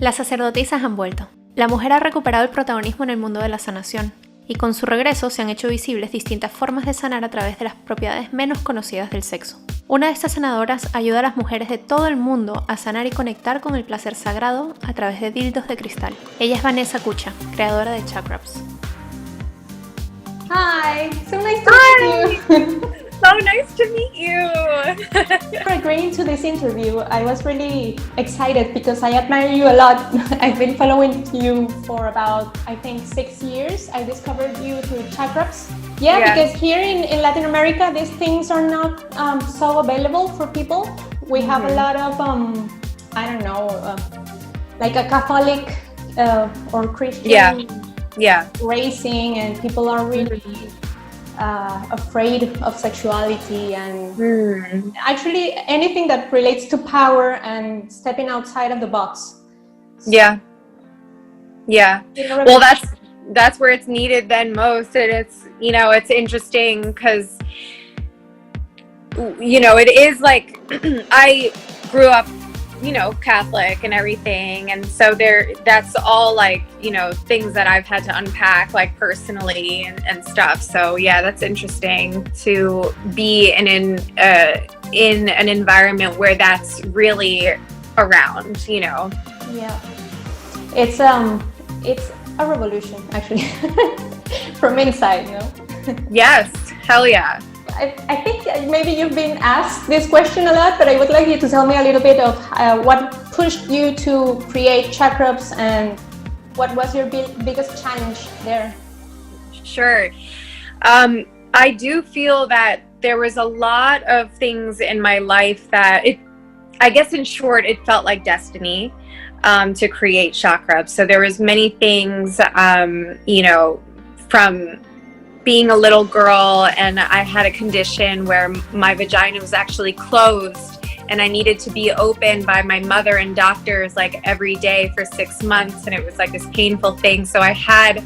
Las sacerdotisas han vuelto. La mujer ha recuperado el protagonismo en el mundo de la sanación, y con su regreso se han hecho visibles distintas formas de sanar a través de las propiedades menos conocidas del sexo. Una de estas sanadoras ayuda a las mujeres de todo el mundo a sanar y conectar con el placer sagrado a través de dildos de cristal. Ella es Vanessa Cuccia, creadora de Chakras. Hi, so nice to meet you. So nice to meet you. For agreeing to this interview, I was really excited because I admire you a lot. I've been following you for about, I think, 6 years. I discovered you through Chakras. Yeah, because here in Latin America, these things are not so available for people. We have a lot of, I don't know, like a Catholic or Christian raising, and people are really afraid of sexuality and actually anything that relates to power and stepping outside of the box. Yeah. Well, that's where it's needed then most, and it's, you know, it's interesting because, you know, it is like I grew up, you know, Catholic and everything, and so that's all like, you know, things that I've had to unpack like personally and stuff. So yeah, that's interesting to be in an environment where that's really around, you know. Yeah, it's a revolution actually from inside, you know. Yes, hell yeah. I think maybe you've been asked this question a lot, but I would like you to tell me a little bit of what pushed you to create Chakras and what was your biggest challenge there? Sure. I do feel that there was a lot of things in my life that I guess in short, it felt like destiny to create Chakras. So there was many things, you know, from being a little girl, and I had a condition where my vagina was actually closed and I needed to be opened by my mother and doctors like every day for 6 months, and it was like this painful thing. So I had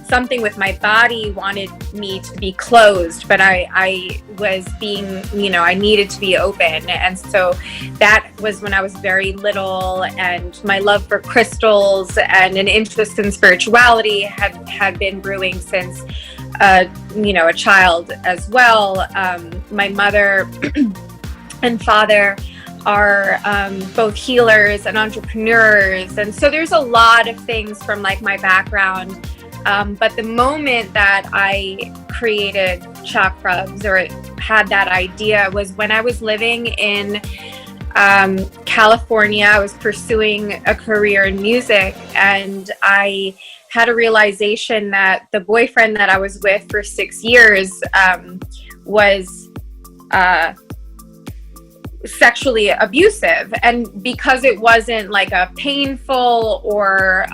something with my body wanted me to be closed, but I was being, you know, I needed to be open. And so that was when I was very little, and my love for crystals and an interest in spirituality had been brewing since, you know, a child as well. My mother and father are both healers and entrepreneurs. And so there's a lot of things from like my background. But the moment that I created Chakras or had that idea was when I was living in California. I was pursuing a career in music, and I had a realization that the boyfriend that I was with for 6 years was sexually abusive. And because it wasn't like a painful or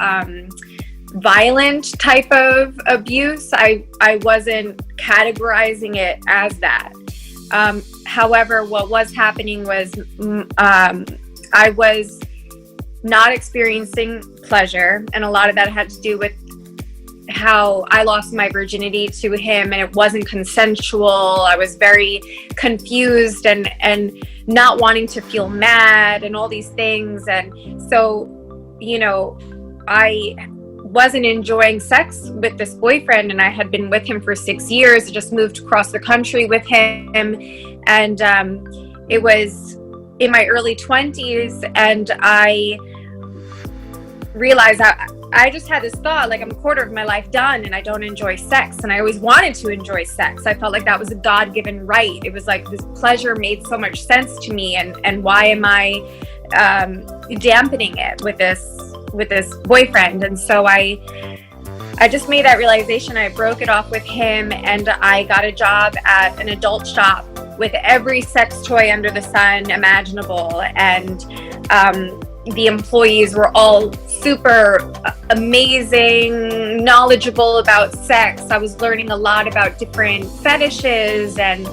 violent type of abuse, I wasn't categorizing it as that. However, what was happening was I was not experiencing pleasure, and a lot of that had to do with how I lost my virginity to him, and it wasn't consensual. I was very confused and not wanting to feel mad and all these things. And so, you know, I wasn't enjoying sex with this boyfriend, and I had been with him for 6 years. I just moved across the country with him, and it was in my early 20s, and I realized I just had this thought, like, I'm a quarter of my life done and I don't enjoy sex, and I always wanted to enjoy sex. I felt like that was a God-given right. It was like this pleasure made so much sense to me, and why am I dampening it with this boyfriend? And so I just made that realization. I broke it off with him, and I got a job at an adult shop with every sex toy under the sun imaginable, and the employees were all super amazing, knowledgeable about sex. I was learning a lot about different fetishes and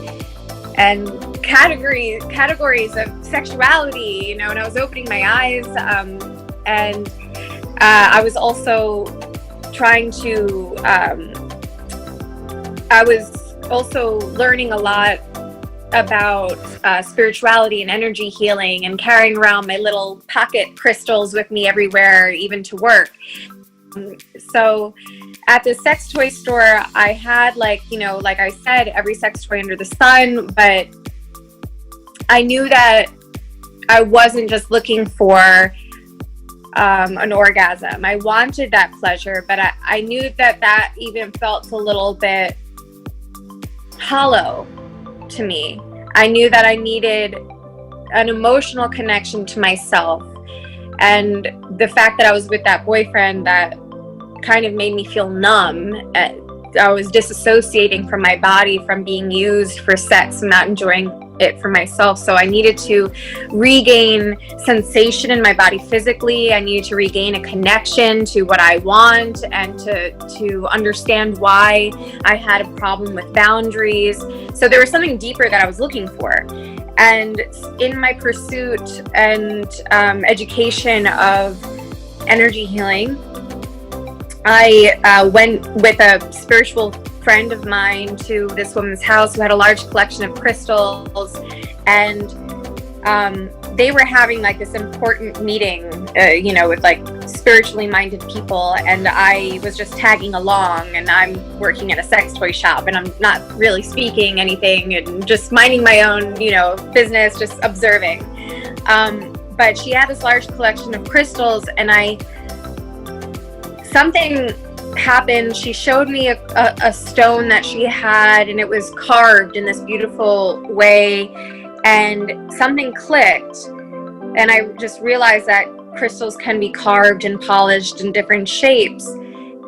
categories of sexuality, you know, and I was opening my eyes, and I was also trying to I was also learning a lot about spirituality and energy healing and carrying around my little pocket crystals with me everywhere, even to work. So at the sex toy store, I had like I said, every sex toy under the sun, but I knew that I wasn't just looking for an orgasm. I wanted that pleasure, but I knew that even felt a little bit hollow to me. I knew that I needed an emotional connection to myself, and the fact that I was with that boyfriend, that kind of made me feel numb. I was disassociating from my body, from being used for sex, and not enjoying it for myself. So I needed to regain sensation in my body physically. I needed to regain a connection to what I want, and to understand why I had a problem with boundaries. So there was something deeper that I was looking for. And in my pursuit and education of energy healing, I went with a spiritual friend of mine to this woman's house who had a large collection of crystals, and they were having like this important meeting, with like spiritually minded people, and I was just tagging along, and I'm working at a sex toy shop, and I'm not really speaking anything and just minding my own, business, just observing. But she had this large collection of crystals, and something happened. She showed me a stone that she had, and it was carved in this beautiful way, and something clicked, and I just realized that crystals can be carved and polished in different shapes.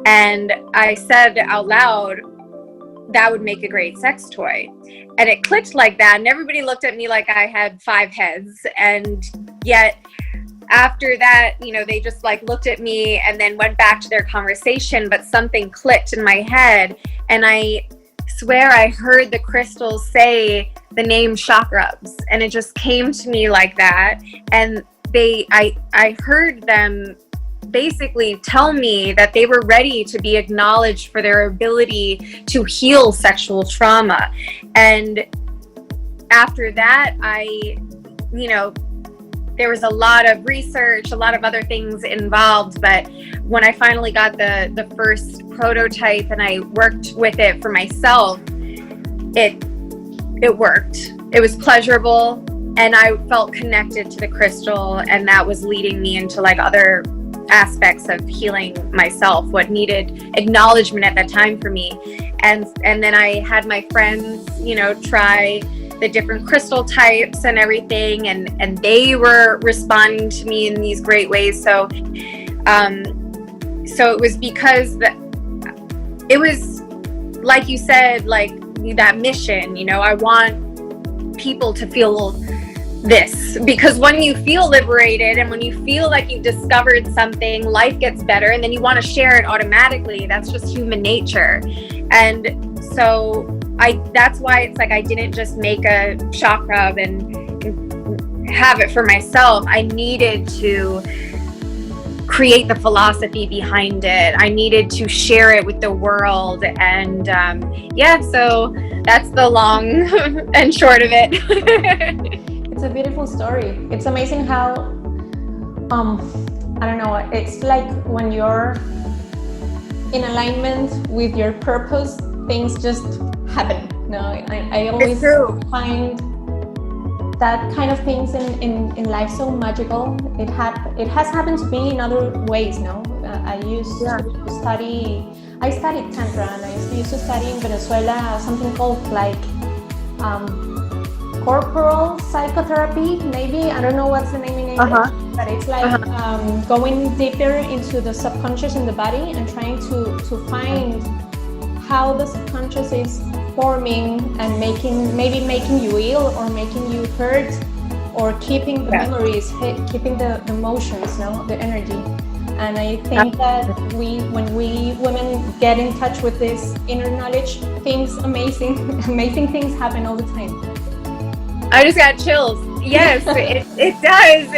And I said out loud, that would make a great sex toy. And it clicked like that, and everybody looked at me like I had 5 heads. And yet after that, they just like looked at me and then went back to their conversation, but something clicked in my head, and I swear I heard the crystals say the name Chakras, and it just came to me like that. And I heard them basically tell me that they were ready to be acknowledged for their ability to heal sexual trauma. And after that, there was a lot of research, a lot of other things involved, but when I finally got the first prototype and I worked with it for myself, it worked. It was pleasurable, and I felt connected to the crystal, and that was leading me into like other aspects of healing myself, what needed acknowledgement at that time for me. And then I had my friends, try the different crystal types and everything, and they were responding to me in these great ways. So it was because it was, like you said, like that mission, I want people to feel this, because when you feel liberated and when you feel like you've discovered something, life gets better, and then you want to share it automatically. That's just human nature. And so that's why it's like I didn't just make a chakra and have it for myself. I needed to create the philosophy behind it. I needed to share it with the world. And so that's the long and short of it. It's a beautiful story. It's amazing how, I don't know, it's like when you're in alignment with your purpose, things just happen. No, I always find that kind of things in life so magical. It has happened to me in other ways. No, I used to study. I studied Tantra, and I used to study in Venezuela something called like corporal psychotherapy. Maybe, I don't know what's the name in English, but it's like going deeper into the subconscious in the body and trying to find how the subconscious is forming and making you ill, or making you hurt, or keeping the memories, keeping the emotions, the energy. And I think that when we women get in touch with this inner knowledge, amazing things happen all the time. I just got chills. Yes, it does.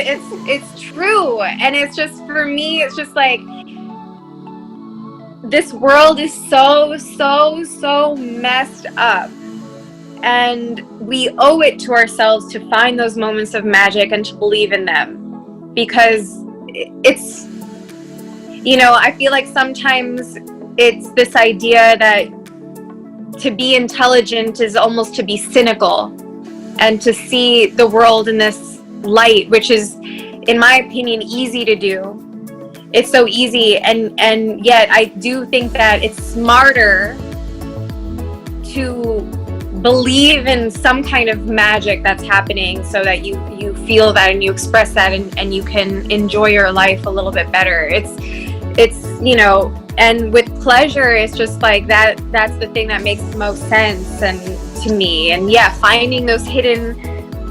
It's true. And it's just, for me, it's just like, this world is so messed up. And we owe it to ourselves to find those moments of magic and to believe in them, because it's, you know, I feel like sometimes it's this idea that to be intelligent is almost to be cynical and to see the world in this light, which is, in my opinion, easy to do. It's so easy, and yet I do think that it's smarter to believe in some kind of magic that's happening, so that you feel that and you express that, and you can enjoy your life a little bit better. It's you know, and with pleasure, it's just like that's the thing that makes the most sense and to me. And yeah, finding those hidden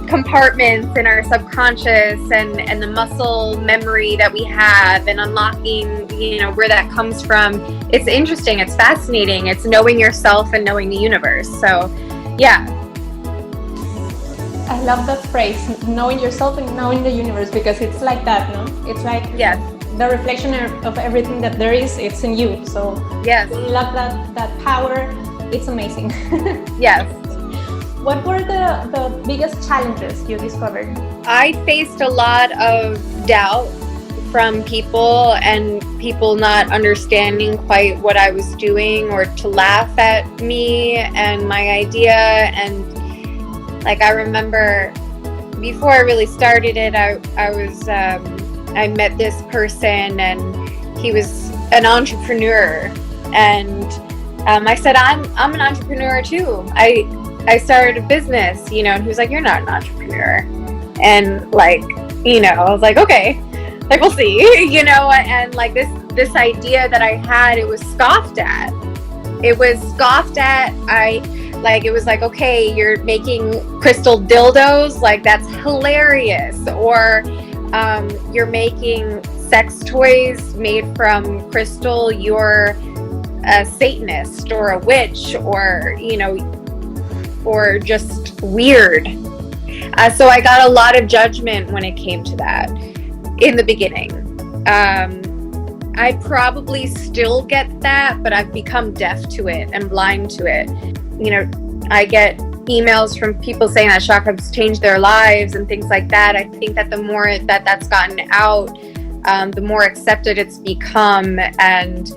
compartments in our subconscious and the muscle memory that we have, and unlocking, you know, where that comes from. It's interesting, it's fascinating, it's knowing yourself and knowing the universe. So yeah, I love that phrase, knowing yourself and knowing the universe, because it's like that, no? It's like, yes, the reflection of everything that there is, it's in you. So yes, I love that power. It's amazing. yes. What were the biggest challenges you discovered? I faced a lot of doubt from people, and people not understanding quite what I was doing, or to laugh at me and my idea. And like, I remember before I really started it, I met this person, and he was an entrepreneur, and I said, I'm an entrepreneur too. I started a business, you know, and he was like, you're not an entrepreneur. And like, you know, I was like, okay, like, we'll see, you know. And like this idea that I had, it was scoffed at. It was like, okay, you're making crystal dildos, like, that's hilarious. Or you're making sex toys made from crystal, you're a Satanist or a witch, or, you know, or just weird. So I got a lot of judgment when it came to that in the beginning. I probably still get that, but I've become deaf to it and blind to it. You know, I get emails from people saying that chakras changed their lives and things like that. I think that the more that's gotten out, the more accepted it's become, and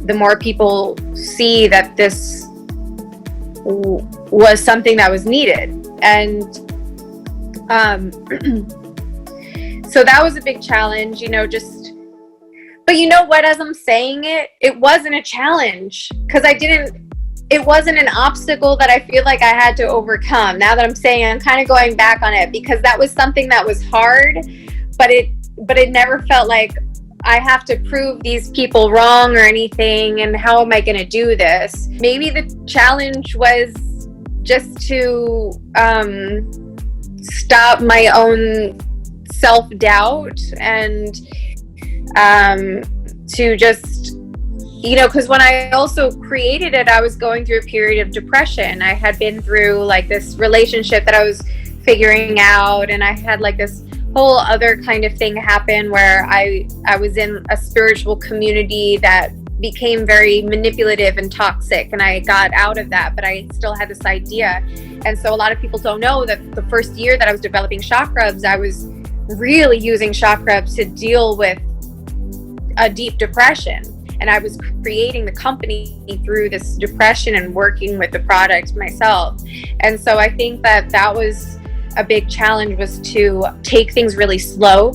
the more people see that this was something that was needed. And so that was a big challenge, you know, but you know what, as I'm saying it wasn't a challenge, because it wasn't an obstacle that I feel like I had to overcome. Now that I'm saying, I'm kind of going back on it, because that was something that was hard, but it never felt like I have to prove these people wrong or anything, and how am I going to do this? Maybe the challenge was just to stop my own self-doubt, and to just, you know, because when I also created it, I was going through a period of depression. I had been through like this relationship that I was figuring out, and I had like this whole other kind of thing happen where I was in a spiritual community that became very manipulative and toxic, and I got out of that, but I still had this idea. And so a lot of people don't know that the first year that I was developing Chakras, I was really using Chakras to deal with a deep depression, and I was creating the company through this depression and working with the product myself. And so I think that was a big challenge, was to take things really slow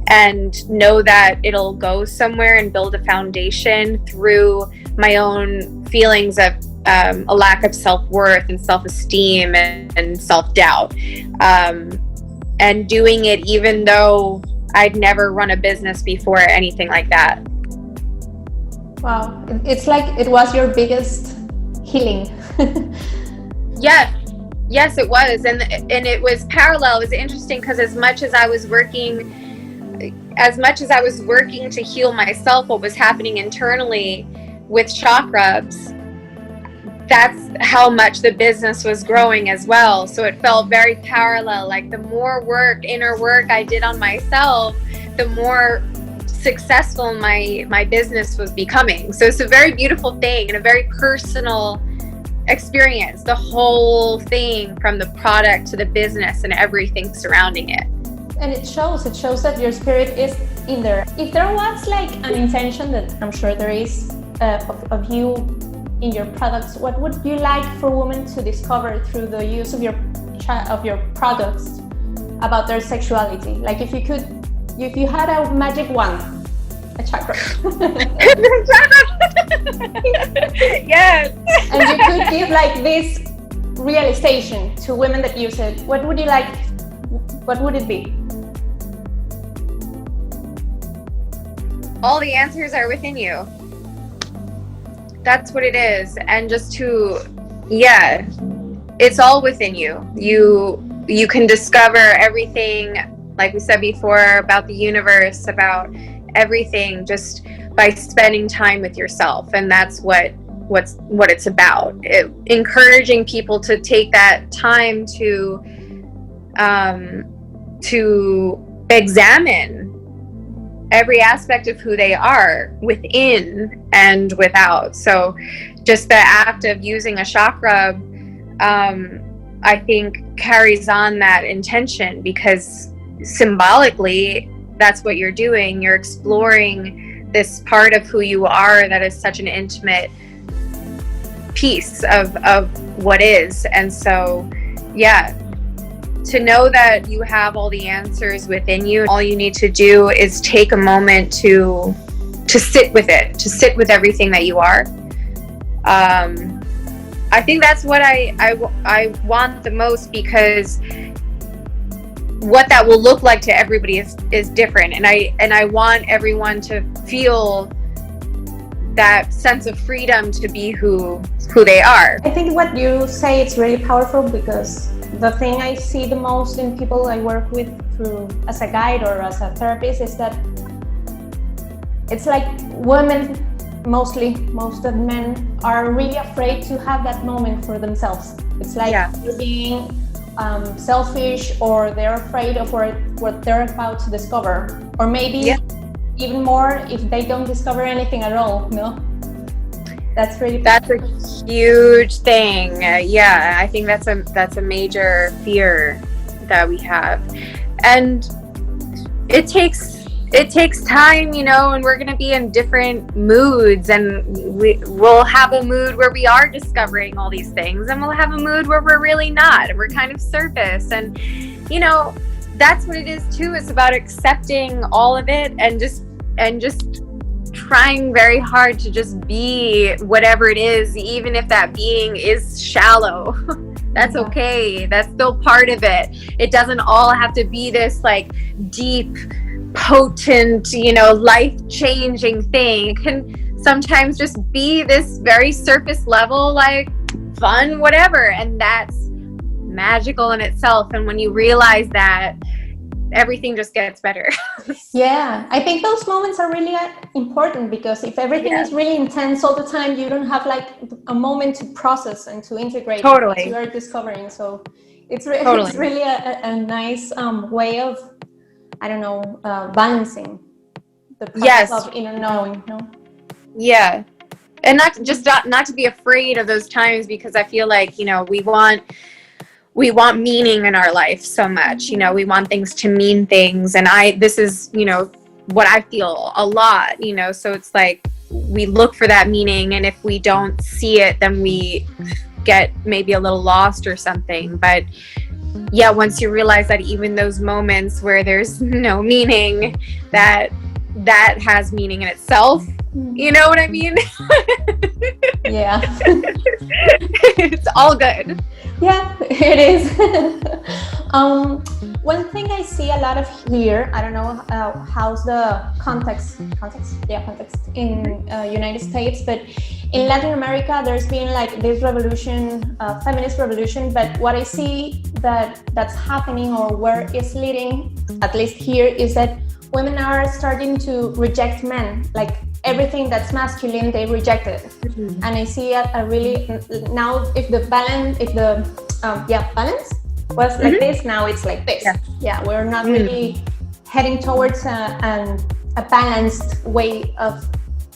and know that it'll go somewhere, and build a foundation through my own feelings of a lack of self-worth and self-esteem and self-doubt, and doing it even though I'd never run a business before or anything like that. Wow, it's like it was your biggest healing. Yes, it was, and it was parallel. It was interesting, because as much as I was working to heal myself, what was happening internally with Chakras, that's how much the business was growing as well. So it felt very parallel. Like, the more inner work I did on myself, the more successful my business was becoming. So it's a very beautiful thing, and a very personal experience, the whole thing, from the product to the business and everything surrounding it. And it shows that your spirit is in there. If there was like an intention, that I'm sure there is, of you in your products, what would you like for women to discover through the use of your products about their sexuality? Like if you had a magic wand, a chakra. Yes. And you could give like this realization to women that use it, what would you like? What would it be? All the answers are within you. That's what it is. And just it's all within you. You can discover everything, like we said before, about the universe, about everything, just by spending time with yourself. And that's what it's about. Encouraging people to take that time to examine every aspect of who they are, within and without. So just the act of using a chakra, I think carries on that intention, because symbolically that's what you're doing. You're exploring this part of who you are that is such an intimate piece of what is. And so to know that you have all the answers within you, all you need to do is take a moment to sit with it, to sit with everything that you are. I think that's what I want the most, because what that will look like to everybody is different, and I want everyone to feel that sense of freedom to be who they are. I think what you say is really powerful, because the thing I see the most in people I work with through as a guide or as a therapist is that it's like women, most of men are really afraid to have that moment for themselves. It's like they're being selfish, or they're afraid of what they're about to discover, or maybe even more if they don't discover anything at all. That's a huge thing. I think that's a major fear that we have, and it takes time, and we're gonna be in different moods, and we'll have a mood where we are discovering all these things, and we'll have a mood where we're really not, and we're kind of surface, and that's what it is too. It's about accepting all of it and just trying very hard to just be whatever it is, even if that being is shallow. That's okay. That's still part of it. It doesn't all have to be this like deep, potent, life-changing thing. It can sometimes just be this very surface level, like fun, whatever, and that's magical in itself. And when you realize that, everything just gets better. I think those moments are really important, because if everything is really intense all the time, you don't have like a moment to process and to integrate what you are discovering. So it's really a nice way of, balancing the process of inner knowing. And not to be afraid of those times, because I feel like we want meaning in our life so much. We want things to mean things, and this is what I feel a lot. So it's like we look for that meaning, and if we don't see it, then we get maybe a little lost or something. But once you realize that even those moments where there's no meaning, that has meaning in itself. You know what I mean? It's all good. Yeah, it is. One thing I see a lot of here, I don't know how's the context in United States, but in Latin America, there's been like this revolution, feminist revolution. But what I see that's happening, or where it's leading, at least here, is that women are starting to reject men. Like everything that's masculine, they reject it. And I see a really, now if the balance was like this, now it's like this. We're not really heading towards a balanced way of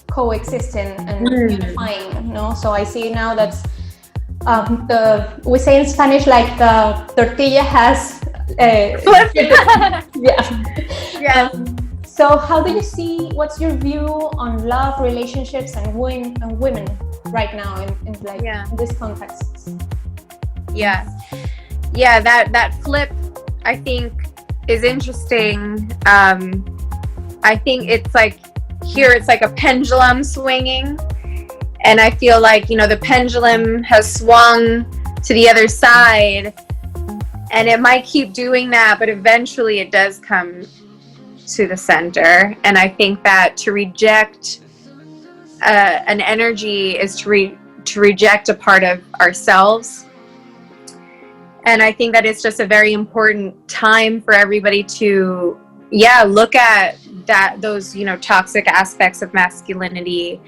coexisting and unifying. So I see now that's we say in Spanish like the tortilla has Yeah. So how do you see, what's your view on love, relationships, and women right now in this context? Yeah, that flip, I think, is interesting. I think it's like, here it's like a pendulum swinging, and I feel like, the pendulum has swung to the other side, and it might keep doing that, but eventually it does come to the center. And I think that to reject an energy is to reject a part of ourselves. And I think that it's just a very important time for everybody to look at those toxic aspects of masculinity,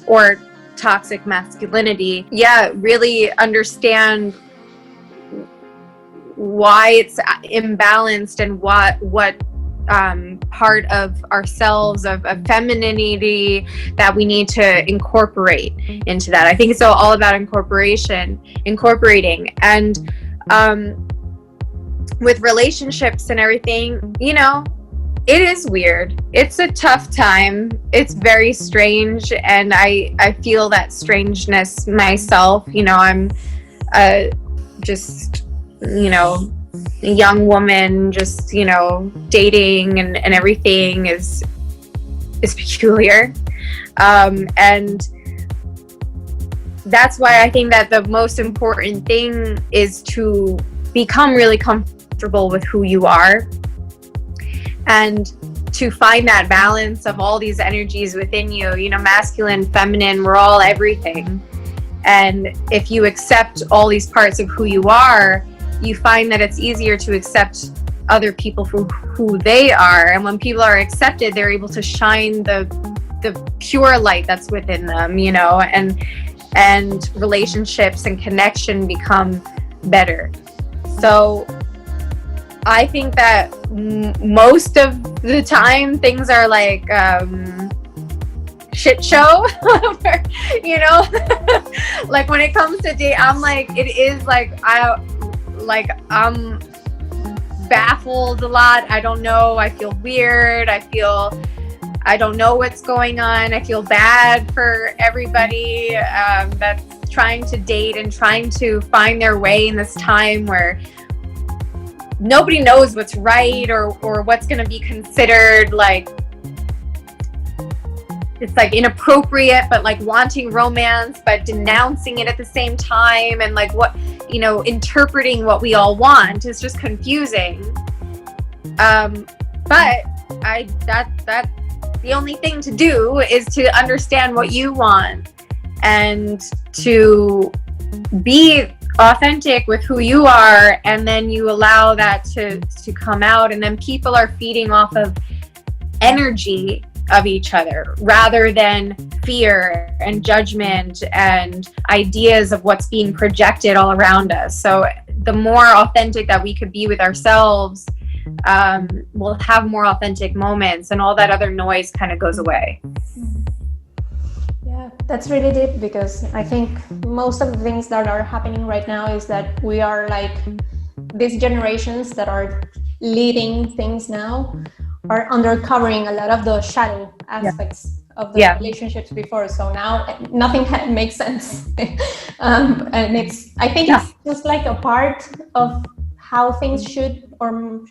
or toxic masculinity. Really understand why it's imbalanced, and what part of ourselves, of femininity, that we need to incorporate into that. I think it's all about incorporating. And with relationships and everything, it is weird. It's a tough time. It's very strange, and I feel that strangeness myself. I'm just a young woman, just dating, and everything is peculiar, and that's why I think that the most important thing is to become really comfortable with who you are, and to find that balance of all these energies within you, masculine, feminine, we're all everything. And if you accept all these parts of who you are, you find that it's easier to accept other people for who they are. And when people are accepted, they're able to shine the pure light that's within them, and relationships and connection become better. So I think that most of the time things are like shit show, like when it comes to date, I'm like, it is like, I'm baffled a lot. I don't know. I feel weird. I don't know what's going on. I feel bad for everybody that's trying to date and trying to find their way in this time where nobody knows what's right or what's going to be considered like, it's like inappropriate, but like wanting romance, but denouncing it at the same time, and like what, interpreting what we all want is just confusing. But that the only thing to do is to understand what you want and to be authentic with who you are, and then you allow that to come out, and then people are feeding off of energy of each other rather than fear and judgment and ideas of what's being projected all around us. So the more authentic that we could be with ourselves, we'll have more authentic moments, and all that other noise kind of goes away. Yeah, that's really deep, because I think most of the things that are happening right now is that we are like, these generations that are leading things now are uncovering a lot of the shadow aspects of the relationships before. So now nothing makes sense. And I think it's just like a part of how things should, or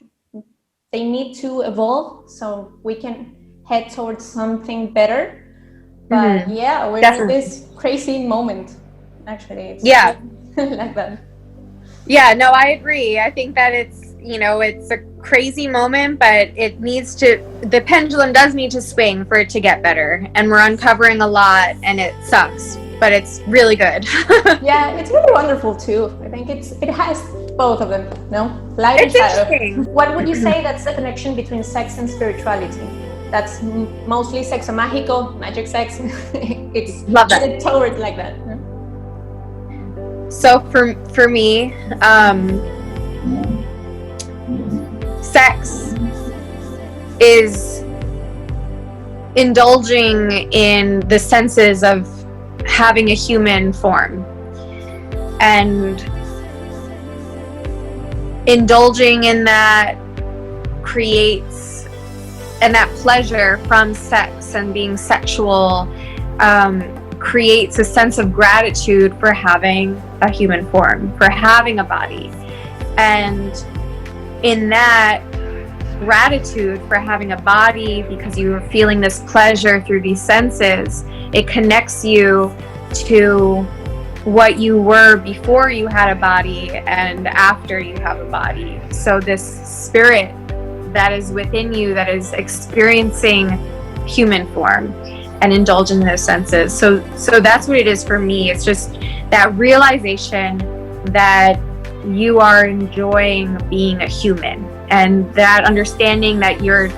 they need to evolve so we can head towards something better. But we're in this crazy moment, actually. It's like that. Yeah, no, I agree. I think that it's a crazy moment, but the pendulum does need to swing for it to get better. And we're uncovering a lot, and it sucks, but it's really good. Yeah, it's really wonderful too. I think it has both of them, no? Light and shadow. What would you say that's the connection between sex and spirituality? That's mostly sexo mágico, magic sex. It's love that. Toward like that. So for me, sex is indulging in the senses of having a human form. and indulging in that creates, and that pleasure from sex and being sexual creates a sense of gratitude for having a human form, for having a body. And in that gratitude for having a body, because you are feeling this pleasure through these senses, it connects you to what you were before you had a body and after you have a body. So this spirit that is within you, that is experiencing human form and indulging those senses. So that's what it is for me. It's just that realization that you are enjoying being a human, and that understanding that you're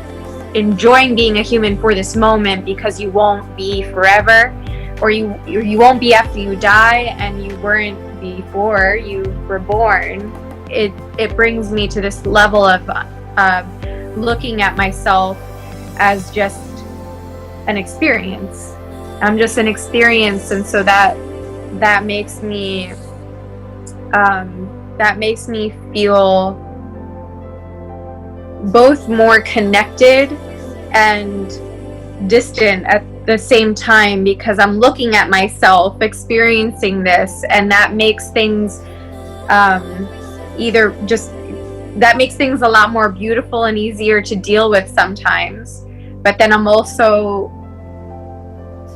enjoying being a human for this moment, because you won't be forever, or you won't be after you die, and you weren't before you were born. It brings me to this level of looking at myself as just an experience. I'm just an experience, and so that makes me feel both more connected and distant at the same time, because I'm looking at myself experiencing this, and that makes things that makes things a lot more beautiful and easier to deal with sometimes. But then I'm also,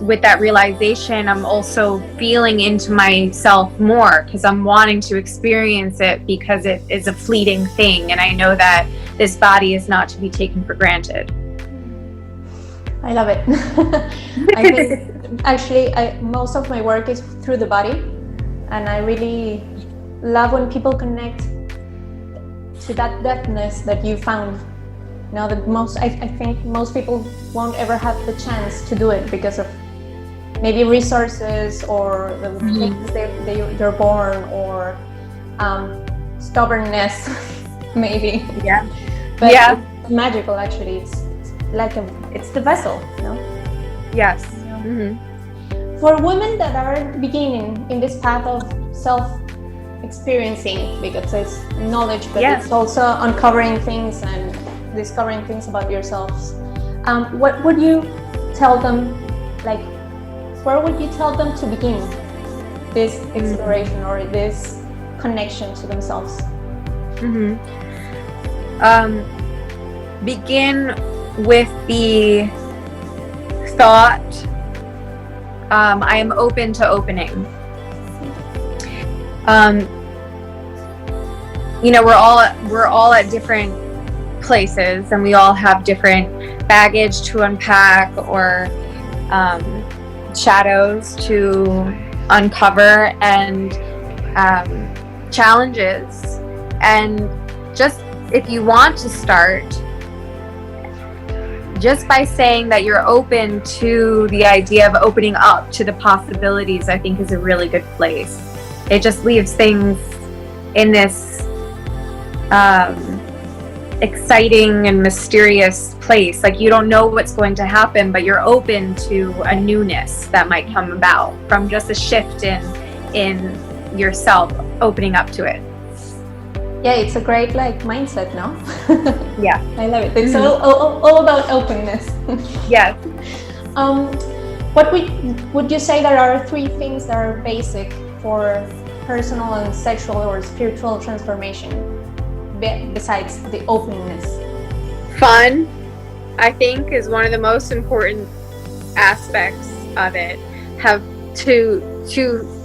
with that realization, I'm also feeling into myself more, because I'm wanting to experience it, because it is a fleeting thing, and I know that this body is not to be taken for granted. I love it. I think actually most of my work is through the body, and I really love when people connect to that depthness that you found. Now, I think most people won't ever have the chance to do it because of maybe resources, or the things they're born, or stubbornness, maybe. Yeah. But yeah, it's magical. Actually, it's like it's the vessel, you know. Yes. Yeah. Mm-hmm. For women that are beginning in this path of self-experiencing, because it's knowledge, but it's also uncovering things and discovering things about yourselves, what would you tell them? Like, where would you tell them to begin this exploration or this connection to themselves? Mm-hmm. Begin with the thought, I am open to opening. We're all at different places, and we all have different baggage to unpack, or shadows to uncover, and challenges. And just, if you want to start, just by saying that you're open to the idea of opening up to the possibilities, I think is a really good place. It just leaves things in this exciting and mysterious place. Like, you don't know what's going to happen, but you're open to a newness that might come about from just a shift in yourself, opening up to it. Yeah, it's a great mindset, no? Yeah, I love it. It's all about openness. Yes. What would you say there are 3 things that are basic for personal and sexual or spiritual transformation, besides the openness? Fun, I think, is one of the most important aspects of it. Have to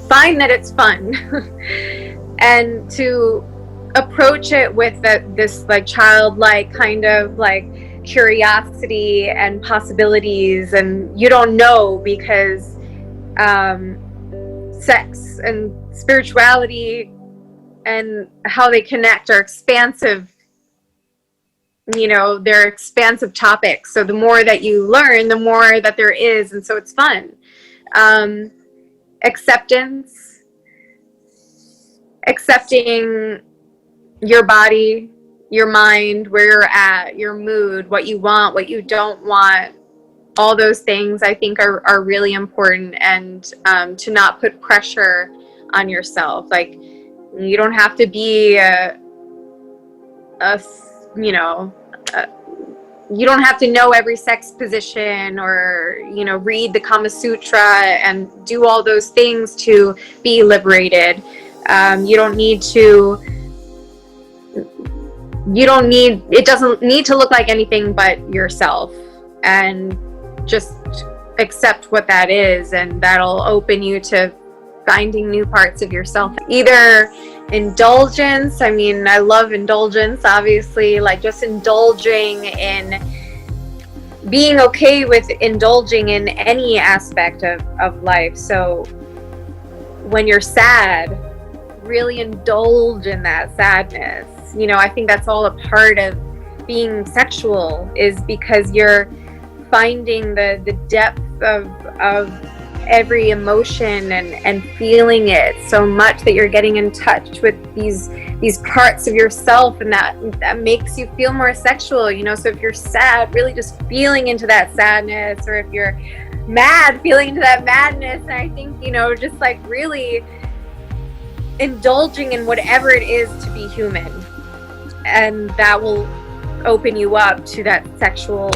find that it's fun and to approach it with this childlike kind of curiosity and possibilities. And you don't know, because sex and spirituality and how they connect are expansive. They're expansive topics. So the more that you learn, the more that there is, and so it's fun. Accepting your body, your mind, where you're at, your mood, what you want, what you don't want, all those things I think are really important. And to not put pressure on yourself. Like, you don't have to be you don't have to know every sex position or, read the Kama Sutra and do all those things to be liberated. It doesn't need to look like anything but yourself, and just accept what that is, and that'll open you to finding new parts of yourself. Either indulgence, I mean, I love indulgence, obviously, like just indulging in being okay with indulging in any aspect of life. So when you're sad, really indulge in that sadness. I think that's all a part of being sexual, is because you're finding the depth of every emotion and feeling it so much that you're getting in touch with these parts of yourself, and that makes you feel more sexual. So if you're sad, really just feeling into that sadness, or if you're mad, feeling into that madness. And I think, just like really indulging in whatever it is to be human, and that will open you up to that sexual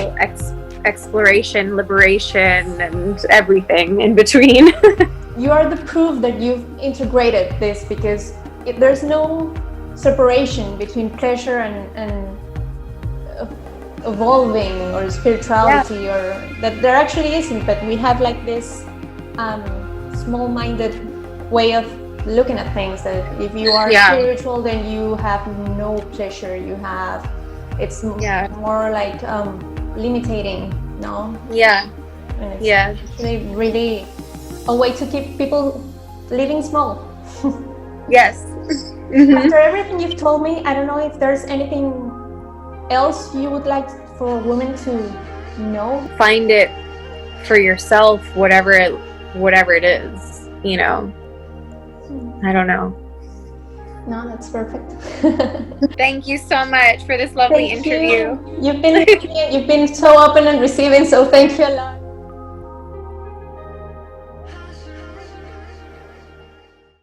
exploration, liberation, and everything in between. You are the proof that you've integrated this, because there's no separation between pleasure and evolving or spirituality, or that there actually isn't, but we have like this small-minded way of looking at things, that if you are spiritual, then you have no pleasure, it's more like limiting, no? And it's really a way to keep people living small. Yes. After everything you've told me, I don't know if there's anything else you would like for women to know. Find it for yourself, whatever it is, I don't know. No, that's perfect. Thank you so much for this lovely interview. You've been so open and receiving, so thank you a lot.